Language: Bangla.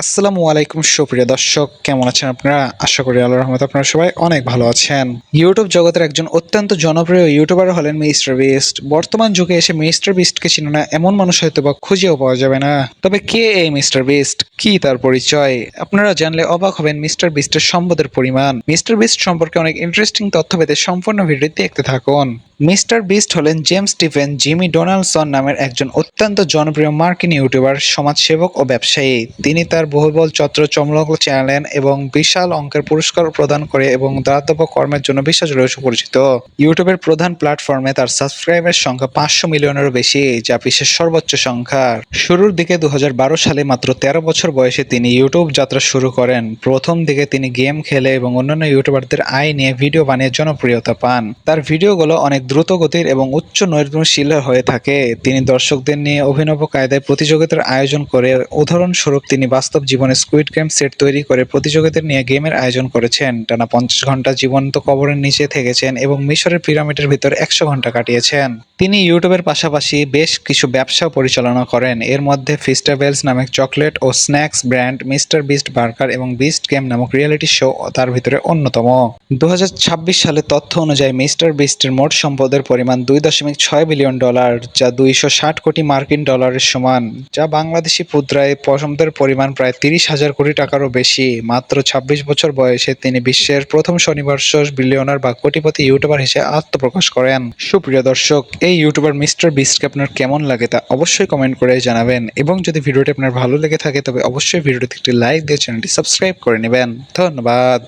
আসসালামু আলাইকুম সুপ্রিয় দর্শক, কেমন আছেন আপনারা? আশা করি আল্লাহর রহমতে আপনারা সবাই অনেক ভালো আছেন। ইউটিউব জগতের একজন অত্যন্ত জনপ্রিয় ইউটিউবার হলেন মিস্টার বিস্ট। বর্তমান যুগে এসে মিস্টার বিস্টকে চিনে না এমন মানুষ হয়তো বা খুঁজেও পাওয়া যাবে না। তবে কে এই মিস্টার বিস্ট, কি তার পরিচয়? আপনারা জানলে অবাক হবেন মিস্টার বিস্টের সম্পদের পরিমাণ। মিস্টার বিস্ট সম্পর্কে অনেক ইন্টারেস্টিং তথ্য পেতে সম্পূর্ণ ভিডিওটি দেখতে থাকুন। মিস্টার বিস্ট হলেন জেমস স্টিফেন জিমি ডোনাল্ডসন নামের একজন অত্যন্ত জনপ্রিয় মার্কিন ইউটিউবার, সমাজসেবক ও ব্যবসায়ী। তিনি তার বহুবল চত্র চমলক চ্যানেল এবং বিশাল অঙ্কের পুরস্কার প্রদান করে এবং দাতব্য কর্মের জন্য বিশ্বজুড়ে সুপরিচিত। ইউটিউবের প্রধান প্ল্যাটফর্মে তার সাবস্ক্রাইবারের সংখ্যা 500 মিলিয়নেরও বেশি, যা বিশ্বের সর্বোচ্চ সংখ্যা। শুরুর দিকে 2012 সালে মাত্র 13 বছর বয়সে তিনি ইউটিউব যাত্রা শুরু করেন। প্রথম দিকে তিনি গেম খেলে এবং অন্যান্য ইউটিউবারদের আয় নিয়ে ভিডিও বানিয়ে জনপ্রিয়তা পান। তার ভিডিওগুলো অনেক দ্রুত গতির এবং উচ্চ নৈপুণ্যশীল হয়ে থাকে। তিনি দর্শকদের নিয়ে অভিনব কায়দায় প্রতিযোগিতার আয়োজন করে। উদাহরণস্বরূপ তিনি বাস্তব জীবনে স্কুইড গেম সেট তৈরি করে প্রতিযোগিতা নিয়ে গেমের আয়োজন করেছেন, টানা 50 ঘন্টা জীবন্ত কবরের নিচে থেকেছেন এবং মিশরের পিরামিডের ভিতর 100 ঘন্টা কাটিয়েছেন। তিনি ইউটিউবের পাশাপাশি বেশ কিছু ব্যবসা পরিচালনা করেন, এর মধ্যে ফিস্টাবেলস নামক চকলেট ও snacks brand, mister Beast burger এবং বিস্ট গেম নামক রিয়েলিটি শো তার ভিতরে অন্যতম। 2026 সালে তথ্য অনুযায়ী মিস্টার বিস্টের মোট সম্পদের পরিমাণ $2.6 বিলিয়ন, যা 260 কোটি মার্কিন ডলারের সমান, যা বাংলাদেশি মুদ্রায় সম্পদের পরিমাণ প্রায় 30,000 কোটি টাকারও বেশি। মাত্র 26 বছর বয়সে তিনি বিশ্বের প্রথম স্বনির্ভর বিলিয়নার বা কোটিপতি ইউটিউবার হিসেবে আত্মপ্রকাশ করেন। সুপ্রিয় দর্শক, এই ইউটিউবার মিস্টার বিস্টকে আপনার কেমন লাগে তা অবশ্যই কমেন্ট করে জানাবেন, এবং যদি ভিডিওটি আপনার ভালো লেগে থাকে তবে অবশ্যই ভিডিওটিতে একটি লাইক দিয়ে চ্যানেলটি সাবস্ক্রাইব করে নেবেন। ধন্যবাদ।